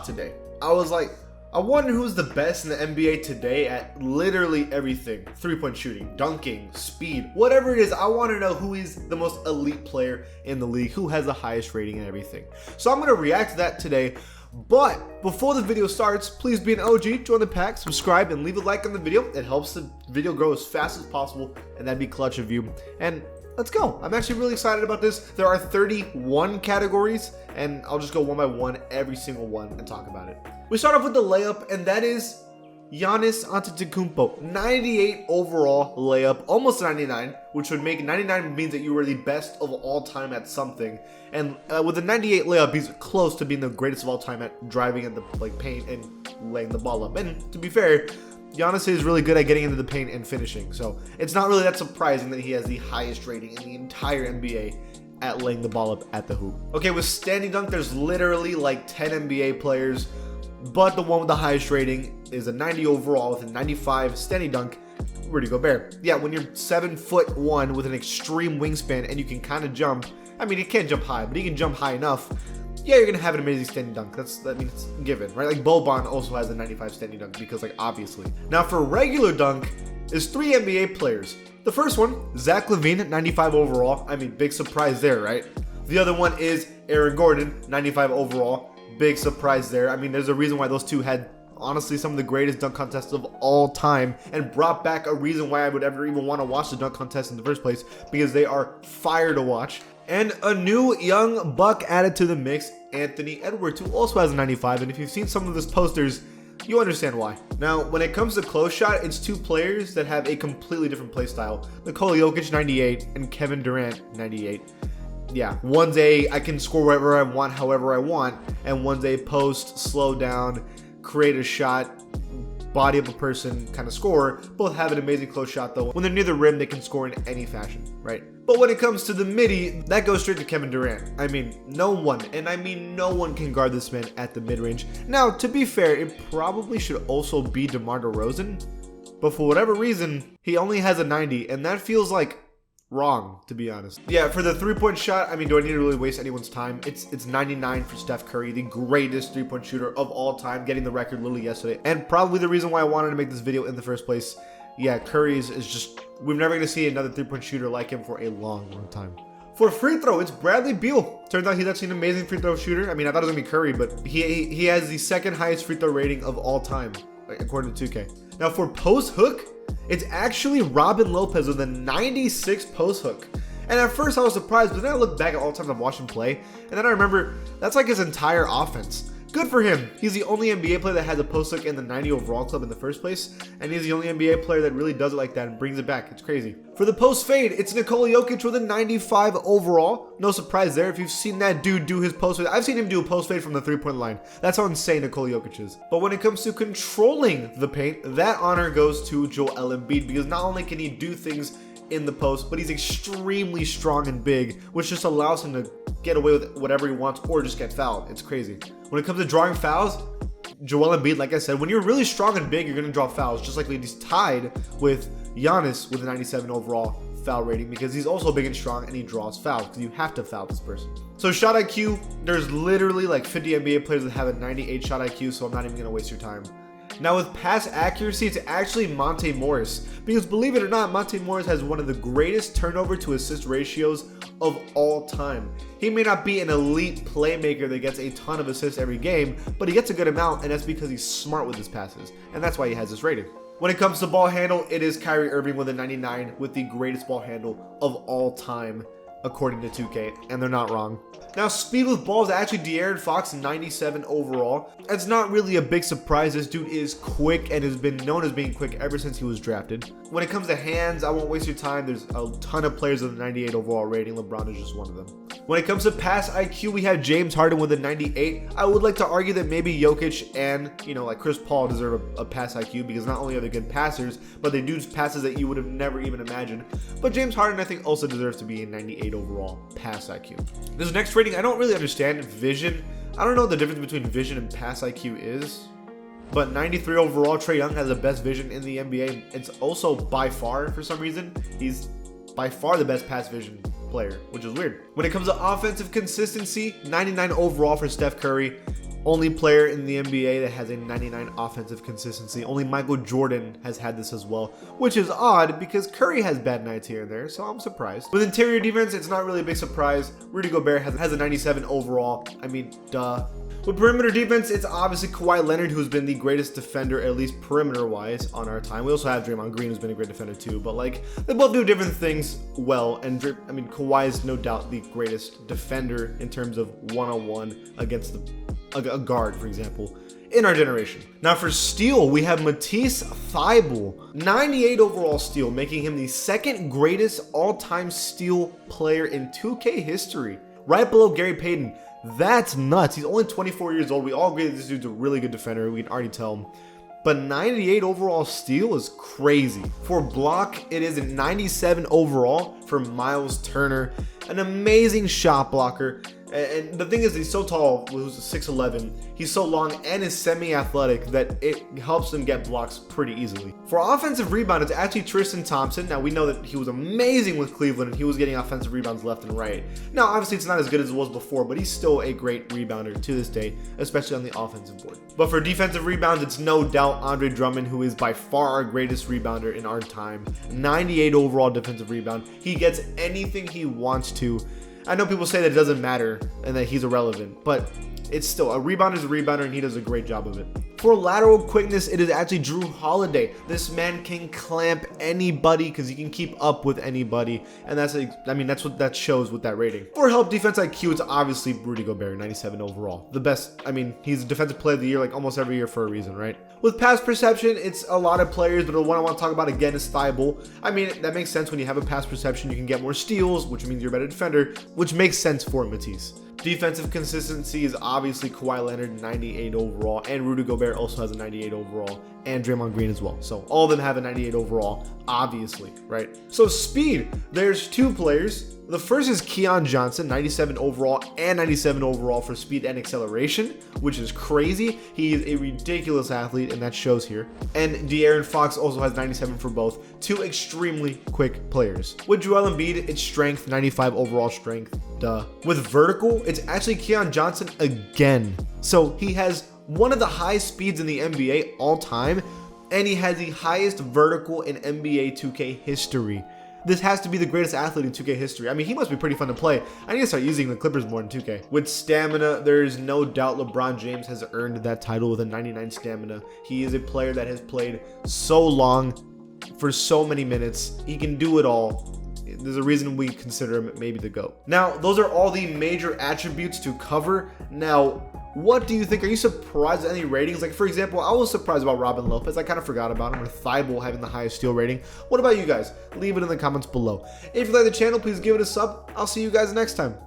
thought today. I was like, I wonder who's the best in the NBA today at literally everything. 3-point shooting, dunking, speed, whatever it is. I want to know who is the most elite player in the league, who has the highest rating and everything. So I'm going to react to that today. But before the video starts, please be an OG, join the pack, subscribe, and leave a like on the video. It helps the video grow as fast as possible, and that'd be clutch of you. And let's go. I'm actually really excited about this. There are 31 categories, and I'll just go one by one, every single one, and talk about it. We start off with the layup, and that is Giannis Antetokounmpo. 98 overall layup, almost 99, which would make 99 means that you were the best of all time at something. And with a 98 layup, he's close to being the greatest of all time at driving in the paint and laying the ball up. And to be fair, Giannis is really good at getting into the paint and finishing. So it's not really that surprising that he has the highest rating in the entire NBA at laying the ball up at the hoop. Okay, with standing dunk, there's literally like 10 NBA players, but the one with the highest rating is a 90 overall with a 95 standing dunk, Rudy Gobert. Yeah, when you're 7'1" with an extreme wingspan and you can kind of jump, I mean, he can't jump high, but he can jump high enough. Yeah, you're gonna have an amazing standing dunk. That means it's given, right? Like Boban also has a 95 standing dunk because, like, obviously. Now for regular dunk, is 3 NBA players. The first one, Zach LaVine, 95 overall. I mean, big surprise there, right? The other one is Aaron Gordon, 95 overall. Big surprise there. I mean, there's a reason why those two had honestly some of the greatest dunk contests of all time and brought back a reason why I would ever even want to watch the dunk contest in the first place, because they are fire to watch. And a new young buck added to the mix, Anthony Edwards, who also has a 95. And if you've seen some of his posters, you understand why. Now, when it comes to close shot, it's 2 players that have a completely different play style. Nikola Jokic, 98, and Kevin Durant, 98. Yeah, one's a I can score wherever I want, however I want, and one's a post, slow down, create a shot, body of a person kind of score. Both have an amazing close shot though. When they're near the rim, they can score in any fashion, right? But when it comes to the midi, that goes straight to Kevin Durant. I mean, no one, and I mean no one can guard this man at the mid-range. Now, to be fair, it probably should also be DeMar DeRozan, but for whatever reason, he only has a 90, and that feels like wrong, to be honest. Yeah, for the 3-point shot, I mean, do I need to really waste anyone's time? It's 99 for Steph Curry, the greatest 3-point shooter of all time, getting the record literally yesterday, and probably the reason why I wanted to make this video in the first place. Yeah, Curry is just, we're never going to see another 3-point shooter like him for a long time. For free throw, it's Bradley Beal. Turns out he's actually an amazing free throw shooter. I mean, I thought it was going to be Curry, but he has the second highest free throw rating of all time, according to 2K. Now for post hook, it's actually Robin Lopez with a 96 post hook. And at first I was surprised, but then I looked back at all the times I've watched him play, and then I remember that's like his entire offense. Good for him. He's the only NBA player that has a post hook in the 90 overall club in the first place, and he's the only NBA player that really does it like that and brings it back. It's crazy. For the post fade, it's Nikola Jokic with a 95 overall. No surprise there if you've seen that dude do his post fade. I've seen him do a post fade from the 3-point line. That's how insane Nikola Jokic is. But when it comes to controlling the paint, that honor goes to Joel Embiid, because not only can he do things in the post, but he's extremely strong and big, which just allows him to get away with whatever he wants or just get fouled. It's crazy. When it comes to drawing fouls, Joel Embiid, like I said, when you're really strong and big, you're going to draw fouls, just like he's tied with Giannis with a 97 overall foul rating, because he's also big and strong and he draws fouls because you have to foul this person. So shot IQ, there's literally like 50 NBA players that have a 98 shot IQ, so I'm not even going to waste your time. Now with pass accuracy, it's actually Monte Morris, because believe it or not, Monte Morris has one of the greatest turnover to assist ratios of all time. He may not be an elite playmaker that gets a ton of assists every game, but he gets a good amount, and that's because he's smart with his passes, and that's why he has this rating. When it comes to ball handle, it is Kyrie Irving with a 99 with the greatest ball handle of all time, according to 2K, and they're not wrong. Now, speed with balls, actually De'Aaron Fox, 97 overall. It's not really a big surprise. This dude is quick and has been known as being quick ever since he was drafted. When it comes to hands, I won't waste your time. There's a ton of players with a 98 overall rating. LeBron is just one of them. When it comes to pass IQ, we have James Harden with a 98. I would like to argue that maybe Jokic and, like Chris Paul deserve a pass IQ, because not only are they good passers, but they do passes that you would have never even imagined. But James Harden, I think, also deserves to be a 98 overall pass IQ. This next rating, I don't really understand vision. I don't know what the difference between vision and pass IQ is, but 93 overall, Trae Young has the best vision in the NBA. It's also by far, for some reason, he's by far the best pass vision player, which is weird. When it comes to offensive consistency, 99 overall for Steph Curry. only player in the NBA that has a 99 offensive consistency. Only Michael Jordan has had this as well, which is odd because Curry has bad nights here and there, so I'm surprised. With interior defense, it's not really a big surprise. Rudy Gobert has a 97 overall. I mean, duh. With perimeter defense, it's obviously Kawhi Leonard, who's been the greatest defender, at least perimeter-wise, on our time. We also have Draymond Green, who's been a great defender too, but like, they both do different things well, and Kawhi is no doubt the greatest defender in terms of one-on-one against a guard, for example, in our generation. Now for steal, we have Matisse Thybulle, 98 overall steal, making him the second greatest all-time steal player in 2K history, right below Gary Payton. That's nuts. He's only 24 years old. We all agree that this dude's a really good defender. We can already tell him. But 98 overall steal is crazy. For block, it is a 97 overall for Miles Turner. An amazing shot blocker. And the thing is, he's so tall, who's 6'11", he's so long and is semi-athletic that it helps him get blocks pretty easily. For offensive rebound, it's actually Tristan Thompson. Now, we know that he was amazing with Cleveland and he was getting offensive rebounds left and right. Now, obviously, it's not as good as it was before, but he's still a great rebounder to this day, especially on the offensive board. But for defensive rebounds, it's no doubt Andre Drummond, who is by far our greatest rebounder in our time. 98 overall defensive rebound. He gets anything he wants to. I know people say that it doesn't matter and that he's irrelevant, but it's still, a rebounder is a rebounder and he does a great job of it. For lateral quickness, it is actually Drew Holiday. This man can clamp anybody because he can keep up with anybody, and that's what that shows with that rating. For help defense IQ, it's obviously Rudy Gobert, 97 overall. The best, he's a defensive player of the year like almost every year for a reason, right? With pass perception, it's a lot of players, but the one I want to talk about again is Thybulle. That makes sense. When you have a pass perception, you can get more steals, which means you're a better defender, which makes sense for Matisse. Defensive consistency is obviously Kawhi Leonard, 98 overall, and Rudy Gobert also has a 98 overall, and Draymond Green as well. So all of them have a 98 overall, obviously, right? So speed, there's two players. The first is Keon Johnson, 97 overall and 97 overall for speed and acceleration, which is crazy. He is a ridiculous athlete, and that shows here. And De'Aaron Fox also has 97 for both. Two extremely quick players. With Joel Embiid, it's strength, 95 overall strength. Duh. With vertical, it's actually Keon Johnson again. So he has one of the highest speeds in the NBA all time, and he has the highest vertical in NBA 2K history. This has to be the greatest athlete in 2K history. He must be pretty fun to play. I need to start using the Clippers more in 2K. With stamina, there is no doubt LeBron James has earned that title with a 99 stamina. He is a player that has played so long for so many minutes. He can do it all. There's a reason we consider him maybe the GOAT. Now, those are all the major attributes to cover. Now, what do you think? Are you surprised at any ratings? Like, for example, I was surprised about Robin Lopez. I kind of forgot about him, or Thybulle having the highest steal rating. What about you guys? Leave it in the comments below. If you like the channel, please give it a sub. I'll see you guys next time.